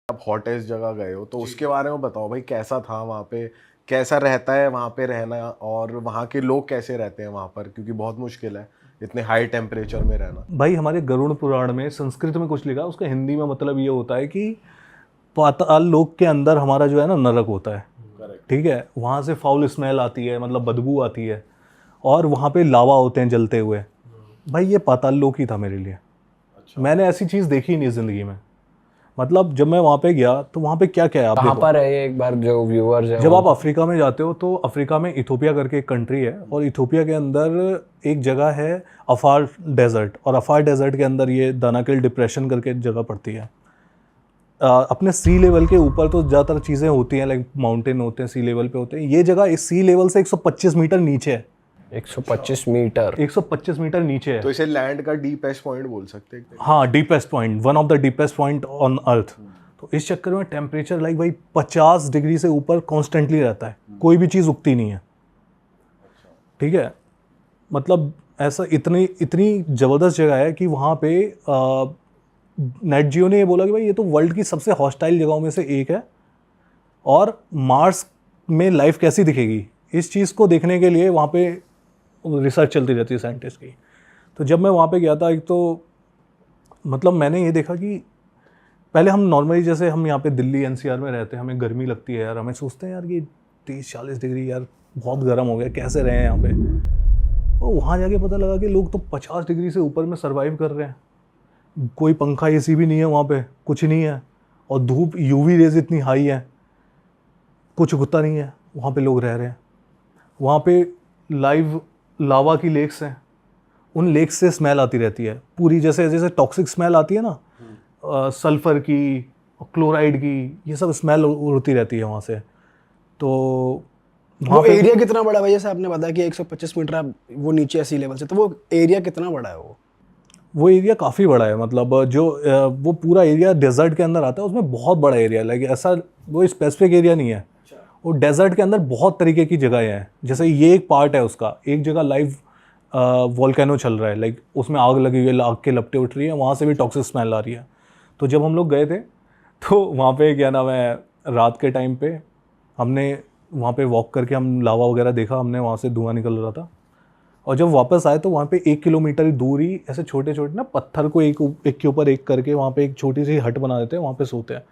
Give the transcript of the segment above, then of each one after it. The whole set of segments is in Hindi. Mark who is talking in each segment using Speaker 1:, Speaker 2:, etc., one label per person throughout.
Speaker 1: आप हॉटेस्ट जगह गए हो तो उसके बारे में बताओ भाई, कैसा था वहाँ पे, कैसा रहता है वहाँ पे रहना, और वहाँ के लोग कैसे रहते हैं वहाँ पर, क्योंकि बहुत मुश्किल है इतने हाई टेम्परेचर में रहना।
Speaker 2: भाई हमारे गरुड़ पुराण में संस्कृत में कुछ लिखा, उसका हिंदी में मतलब ये होता है कि पाताल लोक के अंदर हमारा जो है ना नरक होता है।
Speaker 1: करेक्ट।
Speaker 2: ठीक है, वहाँ से फाउल स्मेल आती है, मतलब बदबू आती है, और वहाँ पे लावा होते हैं जलते हुए। भाई ये पाताल लोक ही था मेरे लिए।
Speaker 1: अच्छा।
Speaker 2: मैंने ऐसी चीज़ देखी नहीं ज़िंदगी में। मतलब जब मैं वहाँ पे गया तो वहाँ पे क्या क्या है आप
Speaker 3: कहाँ
Speaker 2: देखो।
Speaker 3: पर है ये, एक बार जो व्यूअर्स है
Speaker 2: जब आप
Speaker 3: उनको।
Speaker 2: अफ्रीका में जाते हो तो अफ्रीका में इथोपिया करके एक कंट्री है, और इथोपिया के अंदर एक जगह है अफार डेजर्ट, और अफार डेजर्ट के अंदर ये दानाकिल डिप्रेशन करके जगह पड़ती है। अपने सी लेवल के ऊपर तो ज़्यादातर चीज़ें होती हैं, लाइक माउंटेन होते हैं, सी लेवल पे होते हैं। ये जगह इस सी लेवल से 125 मीटर नीचे है।
Speaker 3: 125 मीटर।
Speaker 2: 125 मीटर नीचे है।
Speaker 1: तो इसे लैंड का डीपेस्ट पॉइंट बोल सकते हैं।
Speaker 2: हाँ, deepest point, one of the deepest point on earth. तो इस चक्कर में टेम्परेचर लाइक भाई 50 डिग्री से ऊपर कॉन्स्टेंटली रहता है, कोई भी चीज़ उगती नहीं है। ठीक है, मतलब ऐसा इतनी इतनी ज़बरदस्त जगह है कि वहाँ पे नेट जियो ने ये बोला कि भाई ये तो वर्ल्ड की सबसे हॉस्टाइल जगहों में से एक है, और मार्स में लाइफ कैसी दिखेगी इस चीज़ को देखने के लिए वहाँ पे रिसर्च चलती रहती है साइंटिस्ट की। तो जब मैं वहाँ पे गया था, एक तो मतलब मैंने ये देखा कि पहले हम नॉर्मली जैसे हम यहाँ पे दिल्ली एनसीआर में रहते हैं, हमें गर्मी लगती है यार, हमें सोचते हैं यार कि 30-40 डिग्री यार बहुत गर्म हो गया, कैसे रहे हैं यहाँ पे। और वहाँ जाके पता लगा कि लोग तो 50 डिग्री से ऊपर में सर्वाइव कर रहे हैं। कोई पंखा एसी भी नहीं है वहाँ पे, कुछ नहीं है, और धूप यूवी रेज इतनी हाई है, कुछ उगता नहीं है, वहाँ पे लोग रह रहे हैं। वहाँ पे लाइव लावा की लेक्स हैं, उन लेक्स से स्मेल आती रहती है पूरी, जैसे जैसे टॉक्सिक स्मेल आती है ना, सल्फ़र की, क्लोराइड की, ये सब स्मेल उड़ती रहती है वहाँ से। तो
Speaker 4: वो एरिया कितना बड़ा है भाई? जैसे आपने बताया कि 125 मीटर वो नीचे है सी लेवल से, तो वो एरिया कितना बड़ा है?
Speaker 2: वो एरिया काफ़ी बड़ा है, मतलब जो वो पूरा एरिया डेजर्ट के अंदर आता है, उसमें बहुत बड़ा एरिया है। लाइक ऐसा वो स्पेसिफिक एरिया नहीं है, वो डेजर्ट के अंदर बहुत तरीके की जगह हैं। जैसे ये एक पार्ट है उसका, एक जगह लाइव वोल्केनो चल रहा है, लाइक उसमें आग लगी हुई है, आग के लपटें उठ रही है, वहाँ से भी टॉक्सिक स्मेल आ रही है। तो जब हम लोग गए थे तो वहाँ पे क्या नाम है, रात के टाइम पे हमने वहाँ पे वॉक करके हम लावा वगैरह देखा, हमने वहाँ से धुआं निकल रहा था। और जब वापस आए तो वहाँ पे 1 किलोमीटर दूर ही ऐसे छोटे छोटे ना पत्थर को एक के ऊपर एक करके वहाँ पे एक छोटी सी हट बना देते हैं, वहाँ पे सोते हैं।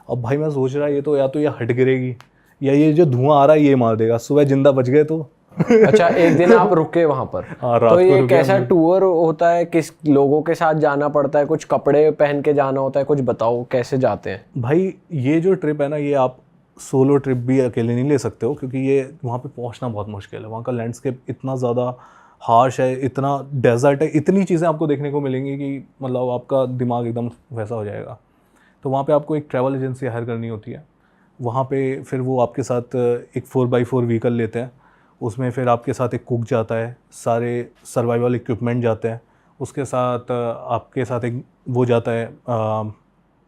Speaker 2: अब भाई मैं सोच रहा ये तो या तो ये हट गिरेगी, या ये जो धुआं आ रहा है ये मार देगा, सुबह जिंदा बच गए तो।
Speaker 3: अच्छा, एक दिन आप रुके वहां पर?
Speaker 2: हाँ, रात
Speaker 3: तो
Speaker 2: को
Speaker 3: ये
Speaker 2: रुके
Speaker 3: कैसा
Speaker 2: हमने।
Speaker 3: टूर होता है, किस लोगों के साथ जाना पड़ता है, कुछ कपड़े पहन के जाना होता है, कुछ बताओ कैसे जाते हैं?
Speaker 2: भाई ये जो ट्रिप है ना, ये आप सोलो ट्रिप भी अकेले नहीं ले सकते हो, क्योंकि ये वहाँ पे पहुँचना बहुत मुश्किल है। वहाँ का लैंडस्केप इतना ज़्यादा हार्श है, इतना डेजर्ट है, इतनी चीज़ें आपको देखने को मिलेंगी कि मतलब आपका दिमाग एकदम वैसा हो जाएगा। तो वहाँ पे आपको एक ट्रैवल एजेंसी हायर करनी होती है। वहाँ पे फिर वो आपके साथ एक 4x4 व्हीकल लेते हैं, उसमें फिर आपके साथ एक कुक जाता है, सारे सर्वाइवल इक्विपमेंट जाते हैं, उसके साथ आपके साथ एक वो जाता है,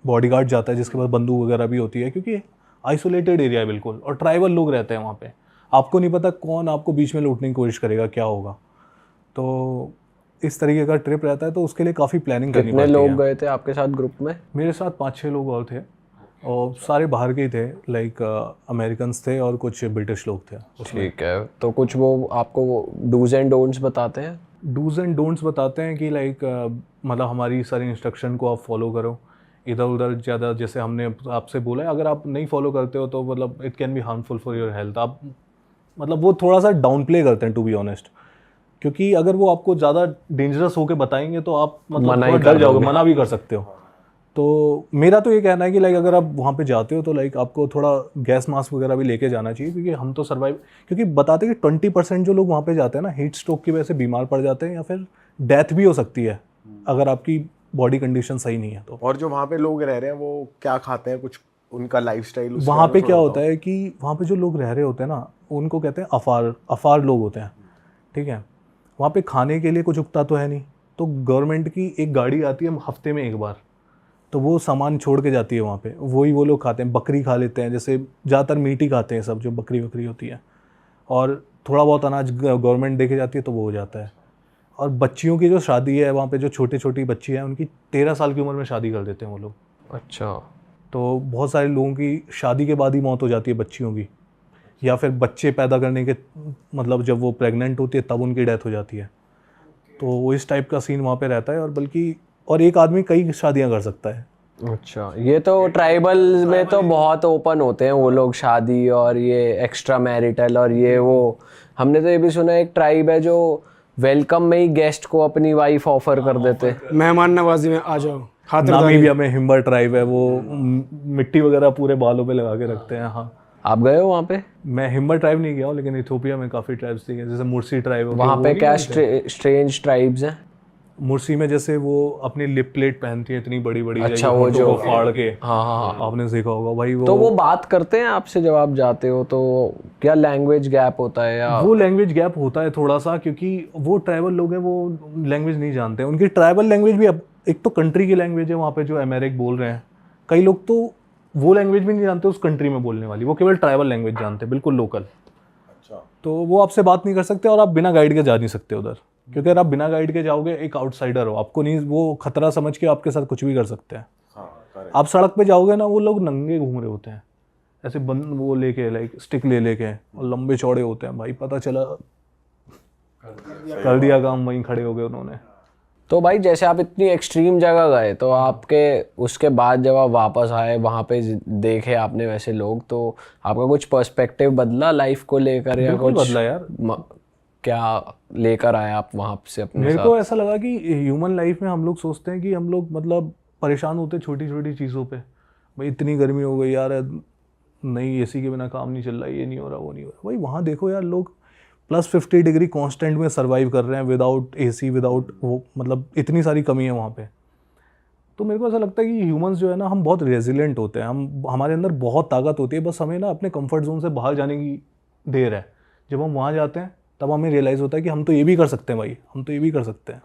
Speaker 2: बॉडीगार्ड जाता है जिसके पास बंदूक वगैरह भी होती है, क्योंकि आइसोलेटेड एरिया है बिल्कुल, और ट्राइबल लोग रहते हैं वहाँ पे। आपको नहीं पता कौन आपको बीच में लूटने की कोशिश करेगा, क्या होगा। तो इस तरीके का ट्रिप रहता है, तो उसके लिए काफ़ी प्लानिंग करनी
Speaker 3: कितने
Speaker 2: पड़ती
Speaker 3: लोग
Speaker 2: है।
Speaker 3: गए थे आपके साथ ग्रुप में?
Speaker 2: मेरे साथ 5-6 लोग और थे, और सारे बाहर के ही थे, लाइक अमेरिकन्स थे और कुछ ब्रिटिश लोग थे उसमें।
Speaker 3: ठीक है, तो कुछ वो आपको डूज एंड डोंट्स बताते हैं?
Speaker 2: डूज एंड डोंट्स बताते हैं कि लाइक मतलब हमारी सारी इंस्ट्रक्शन को आप फॉलो करो, इधर उधर ज़्यादा, जैसे हमने आपसे बोला है, अगर आप नहीं फॉलो करते हो तो मतलब it can be harmful for your health. आप मतलब वो थोड़ा सा डाउन प्ले करते हैं टू बी ऑनेस्ट, क्योंकि अगर वो आपको ज़्यादा डेंजरस होकर बताएंगे तो आप मतलब
Speaker 3: मना ही
Speaker 2: थोड़ा डर
Speaker 3: कर
Speaker 2: जाओगे,
Speaker 3: दोगे।
Speaker 2: मना भी कर सकते हो। तो मेरा तो ये कहना है कि लाइक अगर आप वहाँ पे जाते हो तो लाइक आपको थोड़ा गैस मास्क वगैरह भी लेके जाना चाहिए, क्योंकि हम तो सर्वाइव, क्योंकि बताते हैं कि 20% जो लोग वहाँ पे जाते हैं ना, हीट स्ट्रोक की वजह से बीमार पड़ जाते हैं, या फिर डेथ भी हो सकती है अगर आपकी बॉडी कंडीशन सही नहीं है तो।
Speaker 1: और जो वहाँ पे लोग रह रहे हैं वो क्या खाते हैं, कुछ उनका लाइफस्टाइल
Speaker 2: वहाँ पे क्या होता है कि वहाँ पे जो लोग रह रहे होते हैं ना, उनको कहते हैं अफार लोग होते हैं। ठीक है, वहाँ पे खाने के लिए कुछ उगता तो है नहीं, तो गवर्नमेंट की एक गाड़ी आती है हफ्ते में एक बार, तो वो सामान छोड़ के जाती है वहाँ पे, वही वो लोग खाते हैं। बकरी खा लेते हैं, जैसे ज़्यादातर मीट ही खाते हैं सब, जो बकरी वकरी होती है, और थोड़ा बहुत अनाज गवर्नमेंट दे के जाती है तो वो हो जाता है। और बच्चियों की जो शादी है वहाँ पे, जो छोटी छोटी बच्ची हैं, उनकी 13 साल की उम्र में शादी कर देते हैं वो लोग।
Speaker 3: अच्छा।
Speaker 2: तो बहुत सारे लोगों की शादी के बाद ही मौत हो जाती है बच्चियों की, या फिर बच्चे पैदा करने के मतलब जब वो प्रेग्नेंट होती है तब उनकी डेथ हो जाती है। तो वो इस टाइप का सीन वहाँ पे रहता है। और बल्कि और एक आदमी कई शादियाँ कर सकता है।
Speaker 3: अच्छा, ये तो ट्राइबल में तो बहुत ओपन होते हैं वो लोग शादी, और ये एक्स्ट्रा मैरिटल और ये वो। हमने तो ये भी सुना है एक ट्राइब है जो वेलकम में ही गेस्ट को अपनी वाइफ ऑफर कर देते।
Speaker 4: मेहमान नवाजी में आ जाओ, खातिरदारी।
Speaker 2: नामीबिया में हिम्बर ट्राइब है, वो मिट्टी वगैरह पूरे बालों पे लगा के रखते हैं। हाँ,
Speaker 3: आप गए हो वहाँ पे?
Speaker 2: मैं हिम्बर ट्राइब नहीं गया हूँ, लेकिन इथियोपिया में काफ़ी ट्राइब्स दिखे, जैसे मुर्सी ट्राइब है।
Speaker 3: वहाँ पे क्या स्ट्रेंज ट्राइब्स हैं?
Speaker 2: मुर्सी में जैसे वो अपनी लिप प्लेट पहनती है इतनी बड़ी बड़ी,
Speaker 3: अच्छा, वो जो
Speaker 2: को फाड़ के।
Speaker 3: हाँ हाँ हाँ,
Speaker 2: आपने देखा होगा भाई।
Speaker 3: तो वो बात करते हैं आपसे जब आप जाते हो, तो क्या लैंग्वेज गैप होता है या?
Speaker 2: वो लैंग्वेज गैप होता है थोड़ा सा, क्योंकि वो ट्राइबल लोग हैं, वो लैंग्वेज नहीं जानते हैं। उनकी ट्राइबल लैंग्वेज भी अब एक तो कंट्री की लैंग्वेज है वहाँ पे जो अमेरिक बोल रहे हैं, कई लोग तो वो लैंग्वेज भी नहीं जानते उस कंट्री में बोलने वाली, वो केवल ट्राइबल लैंग्वेज जानते हैं, बिल्कुल लोकल।
Speaker 1: अच्छा।
Speaker 2: तो वो आपसे बात नहीं कर सकते, और आप बिना गाइड के जा नहीं सकते उधर, क्योंकि अगर आप बिना गाइड के जाओगे, एक आउटसाइडर हो, आपको नहीं, वो खतरा समझ के आपके साथ कुछ भी कर सकते हैं।
Speaker 1: हाँ,
Speaker 2: आप सड़क पे जाओगे ना, वो लोग नंगे घूम रहे होते हैं ऐसे बंद वो लेके, लाइक स्टिक ले लेके, और लंबे चौड़े होते हैं भाई, पता चला कर दिया काम, वहीं खड़े हो गए उन्होंने।
Speaker 3: तो भाई जैसे आप इतनी एक्सट्रीम जगह गए, तो आपके उसके बाद जब आप वापस आए वहाँ पे देखे आपने वैसे लोग, तो आपका कुछ पर्सपेक्टिव बदला लाइफ को लेकर, या
Speaker 2: बिल्कुल
Speaker 3: कुछ
Speaker 2: बदला यार।
Speaker 3: क्या लेकर आए आप वहाँ से अपने
Speaker 2: मेरे
Speaker 3: साथ?
Speaker 2: को ऐसा लगा कि ह्यूमन लाइफ में हम लोग सोचते हैं कि हम लोग मतलब परेशान होते हैं छोटी छोटी चीज़ों पे। भाई इतनी गर्मी हो गई यार, नहीं एसी के बिना काम नहीं चल रहा, ये नहीं हो रहा, वो नहीं हो रहा। भाई वहाँ देखो यार, लोग +50 डिग्री कांस्टेंट में सर्वाइव कर रहे हैं, विदाउट एसी, विदाउट वो, मतलब इतनी सारी कमी है वहाँ पे। तो मेरे को ऐसा लगता है कि ह्यूमंस जो है ना, हम बहुत रेजिलेंट होते हैं, हमारे अंदर बहुत ताकत होती है, बस हमें ना अपने कंफर्ट जोन से बाहर जाने की देर है। जब हम वहाँ जाते हैं तब हमें रियलाइज़ होता है कि हम तो ये भी कर सकते हैं भाई, हम तो ये भी कर सकते हैं।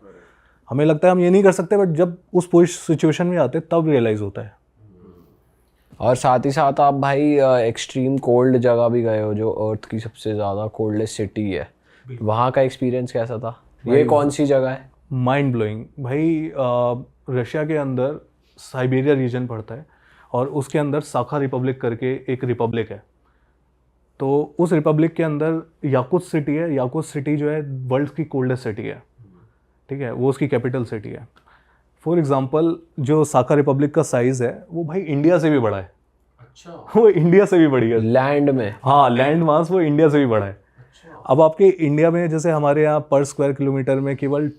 Speaker 2: हमें लगता है हम ये नहीं कर सकते, बट जब उस सिचुएशन में आते हैं तब रियलाइज़ होता है।
Speaker 3: और साथ ही साथ आप भाई एक्सट्रीम कोल्ड जगह भी गए हो, जो अर्थ की सबसे ज़्यादा कोल्डेस्ट सिटी है। वहाँ का एक्सपीरियंस कैसा था? ये कौन सी जगह है?
Speaker 2: माइंड ब्लोइंग भाई। रशिया के अंदर साइबेरिया रीजन पड़ता है, और उसके अंदर साखा रिपब्लिक करके एक रिपब्लिक है। तो उस रिपब्लिक के अंदर याकुत सिटी है। याकुत सिटी जो है वर्ल्ड की कोल्डेस्ट सिटी है, ठीक है, वो उसकी कैपिटल सिटी है। फॉर एग्जांपल, जो साखा रिपब्लिक का साइज़ है वो भाई इंडिया से भी बड़ा है। अच्छा। वो इंडिया से भी बड़ी है
Speaker 3: लैंड में?
Speaker 2: हाँ, लैंड मास वो इंडिया से भी बड़ा है। अब आपके इंडिया में जैसे हमारे यहाँ पर स्क्वायर किलोमीटर में केवल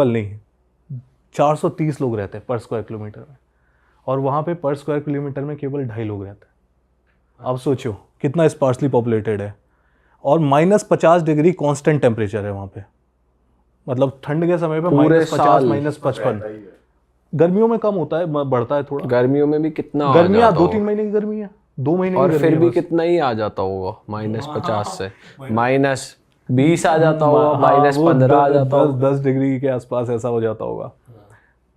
Speaker 2: नहीं 430 लोग रहते हैं पर स्क्वायर किलोमीटर में, और वहाँ पे पर स्क्वायर किलोमीटर में केवल 2.5 लोग रहते हैं। आप सोचो कितना स्पार्सली पॉपुलेटेड है। और -50 डिग्री कांस्टेंट टेम्परेचर है वहाँ पे, मतलब ठंड के समय पे -50 -55। गर्मियों में कम होता है, बढ़ता है थोड़ा।
Speaker 3: गर्मियों में भी कितना?
Speaker 2: गर्मियाँ 2-3 महीने की गर्मी है, 2 महीने की
Speaker 3: और
Speaker 2: गर्मी
Speaker 3: फिर
Speaker 2: है
Speaker 3: भी
Speaker 2: बस।
Speaker 3: कितना ही आ जाता होगा, -50 से -20 आ जाता होगा, -15 आ जाता होगा।
Speaker 2: 10 डिग्री के आसपास ऐसा हो जाता होगा।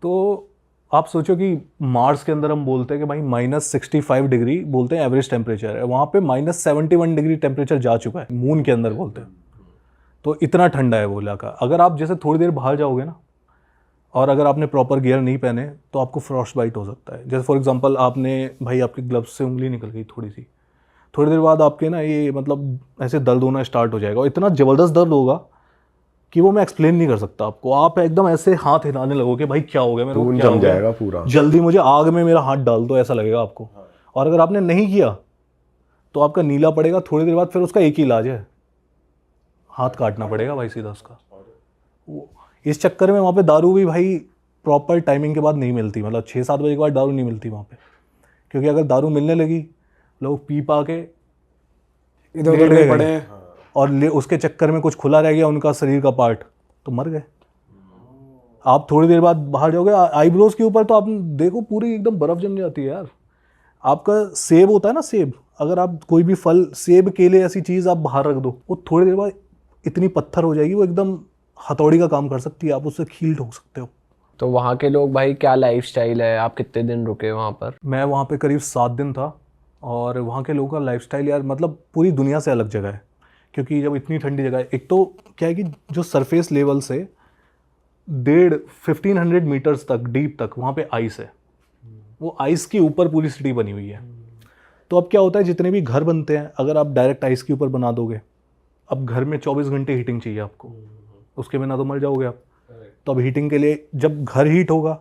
Speaker 2: तो आप सोचो कि मार्स के अंदर हम बोलते हैं कि भाई -65 डिग्री बोलते हैं एवरेज टेम्परेचर है, वहाँ पे -71 डिग्री टेम्परेचर जा चुका है, मून के अंदर बोलते हैं। तो इतना ठंडा है वो इलाका। अगर आप जैसे थोड़ी देर बाहर जाओगे ना, और अगर आपने प्रॉपर गियर नहीं पहने, तो आपको फ्रॉस्ट बाइट हो सकता है। जैसे फॉर एग्जांपल, आपने भाई आपके ग्लव्स से उंगली निकल गई थोड़ी सी, थोड़ी देर बाद आपके ना ये मतलब ऐसे दर्द होना स्टार्ट हो जाएगा, और इतना ज़बरदस्त दर्द होगा कि वो मैं एक्सप्लेन नहीं कर सकता आपको। आप एकदम ऐसे हाथ हिलाने लगोगे, भाई क्या हो गया मेरे को, क्या
Speaker 1: जम
Speaker 2: हो गया?
Speaker 1: जाएगा पूरा,
Speaker 2: जल्दी मुझे आग में मेरा हाथ डाल दो, ऐसा लगेगा आपको। और अगर आपने नहीं किया तो आपका नीला पड़ेगा थोड़ी देर बाद, फिर उसका एक ही इलाज है, हाथ काटना पड़ेगा भाई सीधा उसका। इस चक्कर में वहाँ पे दारू भी भाई प्रॉपर टाइमिंग के बाद नहीं मिलती, मतलब 6-7 बजे के बाद दारू नहीं मिलती वहाँ पे, क्योंकि अगर दारू मिलने लगी, लोग पी पा के
Speaker 4: इधर उधर पड़े हैं,
Speaker 2: और उसके चक्कर में कुछ खुला रह गया उनका शरीर का पार्ट, तो मर गए। आप थोड़ी देर बाद बाहर जाओगे, आईब्रोज के ऊपर तो आप देखो पूरी एकदम बर्फ़ जम जाती है यार। आपका सेब होता है ना, सेब, अगर आप कोई भी फल, सेब, केले, ऐसी चीज़ आप बाहर रख दो, वो थोड़ी देर बाद इतनी पत्थर हो जाएगी, वो एकदम हथौड़ी का काम कर सकती है, आप उससे खील ठोक सकते हो।
Speaker 3: तो वहाँ के लोग भाई क्या लाइफस्टाइल है? आप कितने दिन रुके वहाँ पर?
Speaker 2: मैं वहाँ पे करीब 7 दिन था, और वहाँ के लोगों का लाइफस्टाइल यार मतलब पूरी दुनिया से अलग जगह है। क्योंकि जब इतनी ठंडी जगह है, एक तो क्या है कि जो सरफेस लेवल से 1500 मीटर्स तक डीप तक वहाँ पे आइस है, वो आइस के ऊपर पूरी सिटी बनी हुई है। तो अब क्या होता है, जितने भी घर बनते हैं अगर आप डायरेक्ट आइस के ऊपर बना दोगे, अब घर में 24 घंटे हीटिंग चाहिए आपको, उसके बिना तो मर जाओगे आप। तो अब हीटिंग के लिए जब घर हीट होगा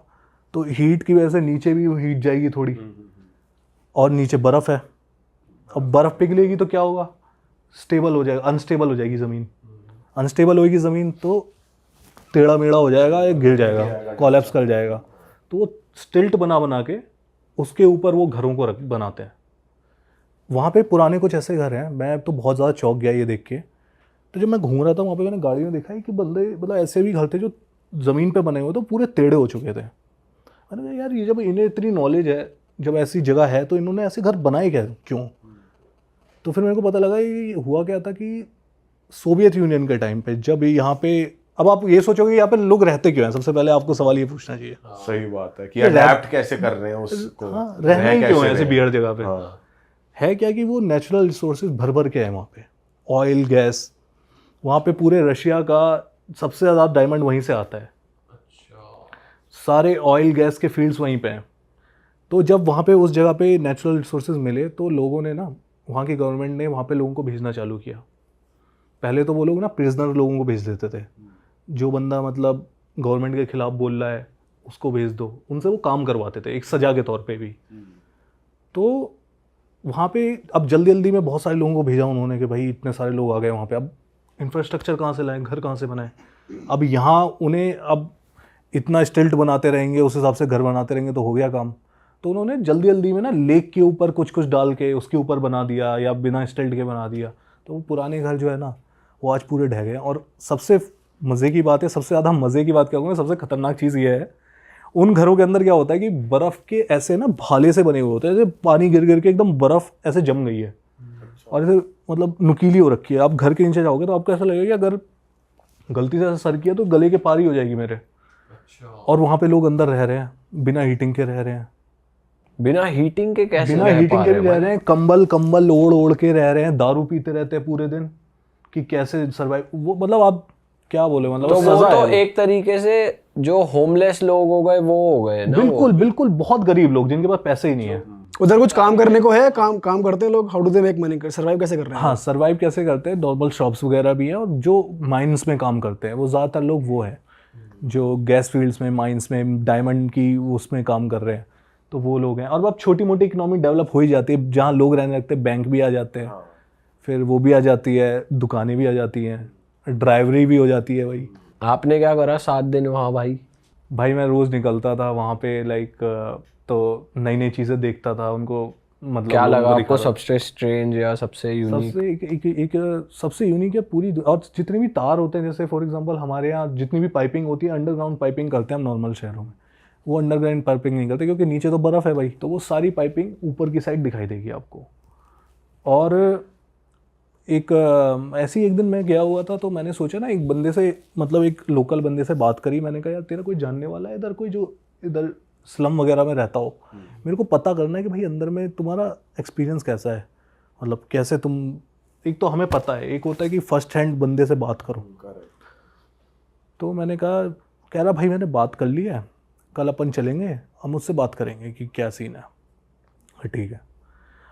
Speaker 2: तो हीट की वजह से नीचे भी हीट जाएगी थोड़ी, और नीचे बर्फ़ है, अब बर्फ़ पिघलेगी तो क्या होगा, स्टेबल हो जाएगा, अनस्टेबल हो जाएगी ज़मीन। अनस्टेबल होगी ज़मीन तो टेढ़ा मेढ़ा हो जाएगा, या गिर जाएगा, कोलैप्स कर जाएगा। तो वो स्टिल्ट बना बना के उसके ऊपर वो घरों को बनाते हैं। वहाँ पे पुराने कुछ ऐसे घर हैं, मैं तो बहुत ज़्यादा चौंक गया ये देख के। तो जब मैं घूम रहा था वहाँ पे मैंने गाड़ी में देखा है कि बंदे मतलब ऐसे भी घर थे जो ज़मीन पे बने हुए तो पूरे टेढ़े हो चुके थे। मैंने कहा यार ये जब इन्हें इतनी नॉलेज है, जब ऐसी जगह है तो इन्होंने ऐसे घर बनाए क्या, क्यों? तो फिर मेरे को पता लगा ये हुआ क्या था कि सोवियत यूनियन के टाइम पे जब यहाँ पे, अब आप ये सोचोगे यहाँ पे लोग रहते क्यों हैं, सबसे पहले आपको सवाल ये पूछना चाहिए।
Speaker 1: सही बात है कि अडैप्ट कैसे कर रहे हैं उसको,
Speaker 2: हाँ, रहना ही क्यों है ऐसे बियर जगह पे।
Speaker 1: हाँ।
Speaker 2: है क्या कि वो नेचुरल रिसोर्सेज भर भर के है वहाँ पे, ऑयल गैस, वहाँ पे पूरे रशिया का सबसे ज़्यादा डायमंड वहीं से आता है। सारे ऑयल गैस के फील्ड्स वहीं पे हैं। तो जब वहाँ पे उस जगह पे नेचुरल रिसोर्सेज मिले तो लोगों ने ना, वहाँ की गवर्नमेंट ने वहाँ पे लोगों को भेजना चालू किया। पहले तो वो लोग ना प्रिजनर लोगों को भेज देते थे, जो बंदा मतलब गवर्नमेंट के खिलाफ बोल रहा है उसको भेज दो, उनसे वो काम करवाते थे एक सजा के तौर पे भी। तो वहाँ पे अब जल्दी जल्दी में बहुत सारे लोगों को भेजा उन्होंने कि भाई इतने सारे लोग आ गए वहाँ पे, अब इंफ्रास्ट्रक्चर कहाँ से लाएं, घर कहाँ से बनाएं। अब यहाँ उन्हें अब इतना स्टिल्ट बनाते रहेंगे, उस हिसाब से घर बनाते रहेंगे तो हो गया काम। तो उन्होंने जल्दी जल्दी में ना लेक के ऊपर कुछ कुछ डाल के उसके ऊपर बना दिया, या बिना स्टिल्ट के बना दिया। तो वो पुराने घर जो है ना वो आज पूरे ढह गए। और सबसे मज़े की बात है, सबसे ज़्यादा मज़े की बात क्या कहूँगा, सबसे खतरनाक चीज़ ये है, उन घरों के अंदर क्या होता है कि बर्फ़ के ऐसे ना भाले से बने हुए होते हैं, जैसे पानी गिर गिर के एकदम बर्फ़ ऐसे जम गई है और ऐसे मतलब नुकीली हो रखी है। आप घर के नीचे जाओगे तो आपको ऐसा लगेगा कि अगर गलती से ऐसा सर किया तो गले के पार ही हो जाएगी मेरे। और वहाँ पे लोग अंदर रह रहे हैं, बिना हीटिंग के रह रहे हैं।
Speaker 3: बिना हीटिंग के कैसे
Speaker 2: बिना हीटिंग के भी रह रहे हैं, कंबल ओढ़ ओढ़ के रह रहे हैं, दारू पीते रहते हैं पूरे दिन कि कैसे सर्वाइव। वो मतलब आप क्या बोले, मतलब
Speaker 3: तो वो तो एक तरीके से जो होमलेस लोग हो गए वो हो गए ना।
Speaker 2: बिल्कुल बिल्कुल, बहुत गरीब लोग जिनके पास पैसे ही नहीं है।
Speaker 4: उधर कुछ काम करने को है, काम करते हैं लोग, how do they make money, survive कैसे कर रहे हैं?
Speaker 2: हाँ, सर्वाइव कैसे करते हैं, नॉर्मल शॉप्स वगैरह भी हैं, और जो माइंस में काम करते हैं वो ज़्यादातर लोग वो हैं जो गैस फील्ड्स में, माइंस में, डायमंड की उसमें काम कर रहे हैं, तो वो लोग हैं। और अब छोटी मोटी इकोनॉमी डेवलप हो ही जाती है, जहाँ लोग रहने लगते हैं बैंक भी आ जाते हैं, फिर वो भी आ जाती है, दुकानें भी आ जाती हैं, ड्राइवरी भी हो जाती है। भाई
Speaker 3: आपने क्या करा 7 दिन वहाँ? भाई
Speaker 2: मैं रोज़ निकलता था वहाँ पे, लाइक तो नई नई चीज़ें देखता था उनको। मतलब
Speaker 3: क्या लगा आपको सबसे स्ट्रेंज या सबसे यूनिक?
Speaker 2: सबसे यूनिक है पूरी, और जितने भी तार होते हैं, जैसे फॉर एग्जांपल हमारे यहाँ जितनी भी पाइपिंग होती है अंडरग्राउंड पाइपिंग करते हैं हम नॉर्मल शहरों में, वो अंडरग्राउंड पाइपिंग नहीं करते क्योंकि नीचे तो बर्फ़ है भाई, तो वो सारी पाइपिंग ऊपर की साइड दिखाई देगी आपको। और ऐसी एक दिन मैं गया हुआ था तो मैंने सोचा ना, एक बंदे से, मतलब एक लोकल बंदे से बात करी। मैंने कहा यार तेरा कोई जानने वाला है इधर, कोई जो इधर स्लम वगैरह में रहता हो, मेरे को पता करना है कि भाई अंदर में तुम्हारा एक्सपीरियंस कैसा है, मतलब कैसे तुम, एक तो हमें पता है, एक होता है कि फर्स्ट हैंड बंदे से बात करो। तो मैंने कह रहा भाई मैंने बात कर ली है, कल अपन चलेंगे, हम उससे बात करेंगे कि क्या सीन है। ठीक है।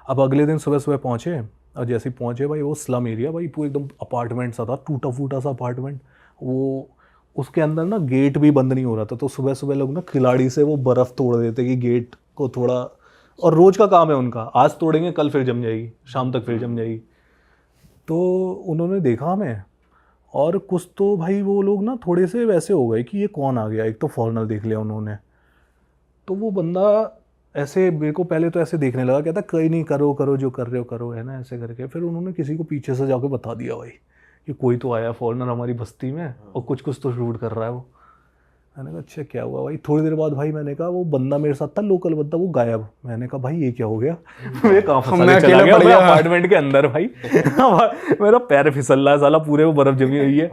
Speaker 2: अब अगले दिन सुबह सुबह पहुँचे, और जैसे ही पहुँचे भाई वो स्लम एरिया, भाई पूरा एकदम अपार्टमेंट सा था, टूटा फूटा सा अपार्टमेंट। वो उसके अंदर ना गेट भी बंद नहीं हो रहा था, तो सुबह सुबह लोग ना खिलाड़ी से वो बर्फ़ तोड़ देते कि गेट को थोड़ा, और रोज़ का काम है उनका, आज तोड़ेंगे कल फिर जम जाएगी, शाम तक फिर जम जाएगी। तो उन्होंने देखा हमें, और कुछ तो भाई वो लोग ना थोड़े से वैसे हो गए कि ये कौन आ गया, एक तो फॉरेनर देख लिया उन्होंने। तो वो बंदा ऐसे मेरे को पहले तो ऐसे देखने लगा, कहता कहीं नहीं, करो करो जो कर रहे हो करो, है ना, ऐसे करके। फिर उन्होंने किसी को पीछे से जाके बता दिया भाई कि कोई तो आया फॉरेनर हमारी बस्ती में और कुछ तो शूट कर रहा है वो। मैंने कहा अच्छा क्या हुआ भाई? थोड़ी देर बाद भाई मैंने कहा वो बंदा मेरे साथ था, लोकल बंदा, वो गायब। मैंने कहा भाई ये क्या हो गया? मैं कहाँ फंसा के चला गया अपार्टमेंट के अंदर भाई। मेरा पैर फिसल रहा है साला, पूरे वो बर्फ जमी हुई है।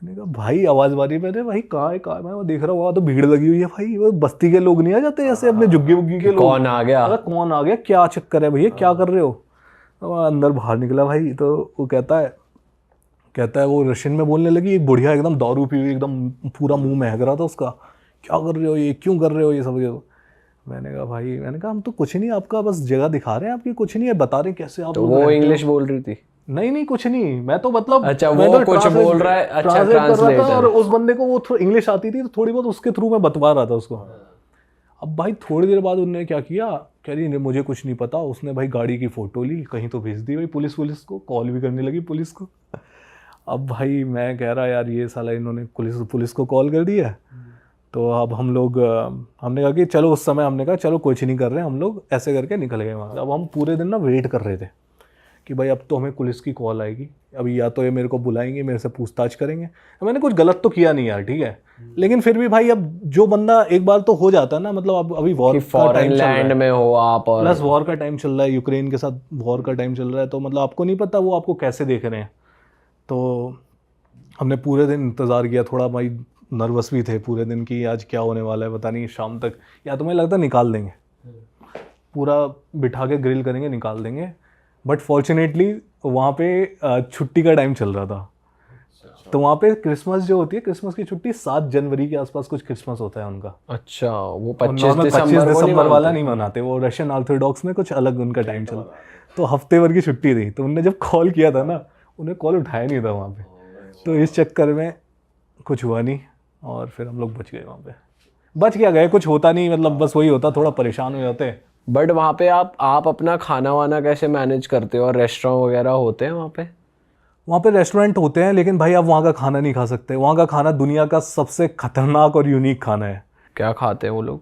Speaker 2: मैंने कहा भाई आवाज़ मारी मैंने, भाई कहाँ है? मैं देख रहा हूँ तो भीड़ लगी हुई है भाई, वो बस्ती के लोग नहीं आ जाते ऐसे अपने झुग्गी वुग्गी के लोग,
Speaker 3: कौन आ गया,
Speaker 2: क्या चक्कर है भैया, क्या कर रहे हो? तो अंदर बाहर निकला भाई, तो वो कहता है वो रशियन में बोलने लगी, एक बुढ़िया एकदम दारू पी हुई, एकदम पूरा मुंह महक रहा था उसका, क्या कर रहे हो ये, क्यों कर रहे हो ये सब? मैंने कहा भाई, मैंने कहा हम तो कुछ नहीं, आपका बस जगह दिखा रहे हैं, आपकी कुछ नहीं है, बता रहे हैं कैसे आप
Speaker 3: तो
Speaker 2: लोग
Speaker 3: वो
Speaker 2: रहते हो।
Speaker 3: इंग्लिश बोल रही थी?
Speaker 2: नहीं कुछ नहीं, मैं तो मतलब
Speaker 3: अच्छा,
Speaker 2: मैं
Speaker 3: वो
Speaker 2: तो
Speaker 3: कुछ
Speaker 2: translate-
Speaker 3: बोल रहा है, अच्छा,
Speaker 2: translate कर रहा था,
Speaker 3: translator।
Speaker 2: और उस बंदे को वो इंग्लिश आती थी तो थोड़ी बहुत उसके थ्रू मैं बतवा रहा था उसको। अब भाई थोड़ी देर बाद उन्होंने क्या किया, कह रही नहीं मुझे कुछ नहीं पता, उसने भाई गाड़ी की फ़ोटो ली, कहीं तो भेज दी भाई पुलिस को, कॉल भी करने लगी पुलिस को। अब भाई मैं कह रहा यार ये साला इन्होंने पुलिस को कॉल कर दिया। तो अब हम लोग हमने कहा कि चलो, उस समय हमने कहा चलो कुछ नहीं कर रहे, हम लोग ऐसे करके निकल गए वहाँ से। अब हम पूरे दिन ना वेट कर रहे थे कि भाई अब तो हमें पुलिस की कॉल आएगी, अभी या तो ये मेरे को बुलाएंगे, मेरे से पूछताछ करेंगे। मैंने कुछ गलत तो किया नहीं यार, ठीक है, लेकिन फिर भी भाई अब जो बंदा एक बार तो हो जाता है ना, मतलब अब अभी वॉर
Speaker 3: कि
Speaker 2: का
Speaker 3: फॉरेन
Speaker 2: टाइम चल रहा
Speaker 3: लैंड
Speaker 2: है,
Speaker 3: में हो आप, और
Speaker 2: प्लस वॉर का टाइम चल रहा है, यूक्रेन के साथ वॉर का टाइम चल रहा है, तो मतलब आपको नहीं पता वो आपको कैसे देख रहे हैं। तो हमने पूरे दिन इंतज़ार किया, थोड़ा भाई नर्वस भी थे पूरे दिन की आज क्या होने वाला है, पता नहीं शाम तक या तुम्हें लगता है निकाल देंगे, पूरा बिठा के ग्रिल करेंगे निकाल देंगे। बट फॉर्चुनेटली वहाँ पे छुट्टी का टाइम चल रहा था, तो वहाँ पे क्रिसमस जो होती है, क्रिसमस की छुट्टी 7 जनवरी के आसपास कुछ क्रिसमस होता है उनका।
Speaker 3: अच्छा, वो
Speaker 2: और
Speaker 3: 25
Speaker 2: नॉर्मल 25
Speaker 3: दिसंबर को नहीं
Speaker 2: दिसंबर वाला
Speaker 3: मानते?
Speaker 2: नहीं मनाते, वो रशियन ऑर्थोडॉक्स में कुछ अलग उनका टाइम चल, तो हफ्ते भर की छुट्टी थी। तो उनने जब कॉल किया था ना, उन्हें कॉल उठाया नहीं था वहाँ पे, तो इस चक्कर में कुछ हुआ नहीं, और फिर हम लोग बच गए वहाँ पे। बच क्या गए, कुछ होता नहीं, मतलब बस वही होता, थोड़ा परेशान हो जाते।
Speaker 3: बट वहाँ पे आप अपना खाना वाना कैसे मैनेज करते हो, और रेस्टोरेंट वगैरह होते हैं वहाँ पे?
Speaker 2: वहाँ पे रेस्टोरेंट होते हैं, लेकिन भाई आप वहाँ का खाना नहीं खा सकते। वहाँ का खाना दुनिया का सबसे खतरनाक और यूनिक खाना है।
Speaker 3: क्या खाते हैं वो लोग?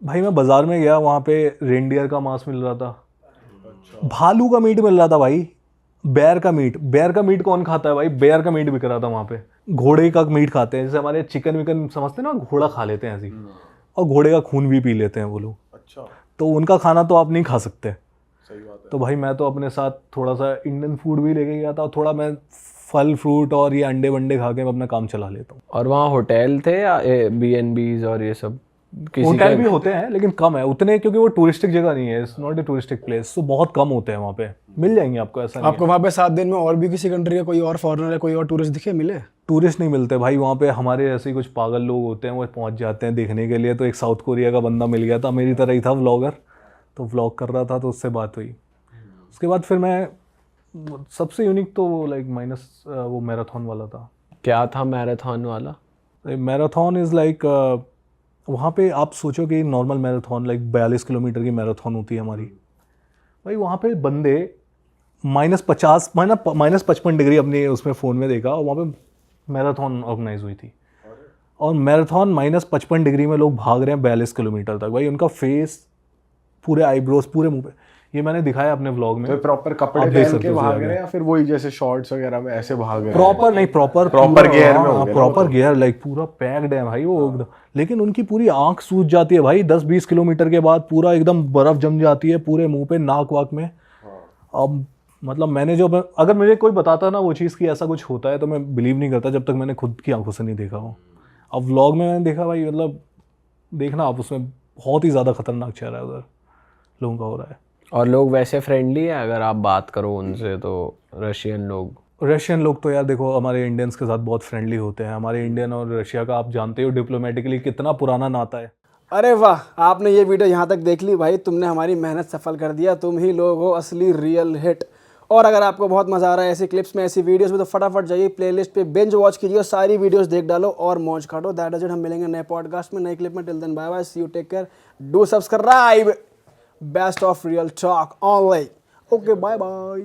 Speaker 2: भाई मैं बाज़ार में गया, वहाँ पे रेंडियर का मांस मिल रहा था, भालू का मीट मिल रहा था भाई, बेयर का मीट कौन खाता है भाई, बेयर का मीट बिक रहा था वहाँ पे। घोड़े का मीट खाते हैं, जैसे हमारे चिकन विकन समझते हैं ना, घोड़ा खा लेते हैं ऐसे ही, और घोड़े का खून भी पी लेते हैं वो लोग।
Speaker 1: अच्छा,
Speaker 2: तो उनका खाना तो आप नहीं खा सकते।
Speaker 1: सही बात है।
Speaker 2: तो भाई मैं तो अपने साथ थोड़ा सा इंडियन फूड भी लेके गया था, और थोड़ा मैं फल फ्रूट और ये अंडे वंडे खा के मैं अपना काम चला लेता हूँ।
Speaker 3: और वहाँ होटल थे या BNBs और ये सब? किसी
Speaker 2: होटल
Speaker 3: का
Speaker 2: भी होते हैं लेकिन कम है उतने, क्योंकि वो टूरिस्टिक जगह नहीं है, it's not a touristic place, तो बहुत कम होते हैं वहाँ पे। मिल जाएंगे आपको, ऐसा नहीं
Speaker 4: आपको वहाँ पे 7 दिन में और भी किसी कंट्री का कोई और फॉरेनर या कोई और टूरिस्ट दिखे, मिले?
Speaker 2: टूरिस्ट नहीं मिलते भाई वहाँ पे। हमारे ऐसे ही कुछ पागल लोग होते हैं, वो पहुँच जाते हैं देखने के लिए। तो एक साउथ कोरिया का बंदा मिल गया था, मेरी तरह ही था, व्लॉगर, तो व्लॉग कर रहा था, तो उससे बात हुई। उसके बाद फिर मैं सबसे यूनिक तो लाइक माइनस वो मैराथन वाला था।
Speaker 3: क्या था मैराथन वाला?
Speaker 2: मैराथन इज़ लाइक वहाँ पे आप सोचो कि नॉर्मल मैराथन लाइक 42 किलोमीटर की मैराथन होती है हमारी, भाई वहाँ पे बंदे -55 डिग्री अपने उसमें फ़ोन में देखा, और वहाँ पे मैराथन ऑर्गेनाइज हुई थी, और मैराथन -55 डिग्री में लोग भाग रहे हैं 42 किलोमीटर तक। भाई उनका फेस, पूरे आईब्रोज, पूरे मुंह पे, ये मैंने दिखाया अपने व्लॉग में।
Speaker 1: तो प्रॉपर कपड़े
Speaker 2: आप देख
Speaker 1: पहन
Speaker 2: सकते
Speaker 1: के
Speaker 2: हो
Speaker 1: भाग
Speaker 2: उसके
Speaker 1: रहे हैं, या फिर वही जैसे शॉर्ट्स वगैरह में ऐसे भाग रहे हैं?
Speaker 2: प्रॉपर नहीं, प्रॉपर
Speaker 1: gear में हो गया ना
Speaker 2: प्रॉपर गियर, लाइक पूरा पैक्ड है भाई वो एकदम। लेकिन उनकी पूरी आंख सूज जाती है भाई 10-20 किलोमीटर के बाद, पूरा एकदम बर्फ जम जाती है पूरे मुंह पे, नाक वाक में। अब मतलब मैंने जो, अगर मुझे कोई बताता ना वो चीज़ कि ऐसा कुछ होता है, तो मैं बिलीव नहीं करता जब तक मैंने खुद की आंखों से नहीं देखा हो। अब व्लॉग में मैंने देखा भाई, मतलब देखना आप, उसमें बहुत ही ज़्यादा खतरनाक चेहरा है उधर लोगों का हो रहा है।
Speaker 3: और लोग वैसे फ्रेंडली है अगर आप बात करो उनसे? तो रशियन लोग
Speaker 2: तो यार देखो, हमारे इंडियंस के साथ बहुत फ्रेंडली होते हैं। हमारे इंडियन और रशिया का आप जानते हो डिप्लोमेटिकली कितना पुराना नाता है।
Speaker 4: अरे वाह, आपने ये वीडियो यहाँ तक देख ली भाई, तुमने हमारी मेहनत सफल कर दिया। तुम ही लोग हो असली रियल हिट। और अगर आपको बहुत मज़ा आ रहा है ऐसी क्लिप्स में, ऐसी वीडियोस में, तो फटाफट जाइए प्लेलिस्ट पे, बिंज वॉच कीजिए और सारी वीडियोस देख डालो और मौज काटो। That is it. हम मिलेंगे नए पॉडकास्ट में, नई क्लिप में। Till then bye bye, see you, take care, do subscribe. Best of real talk online. Okay, bye bye.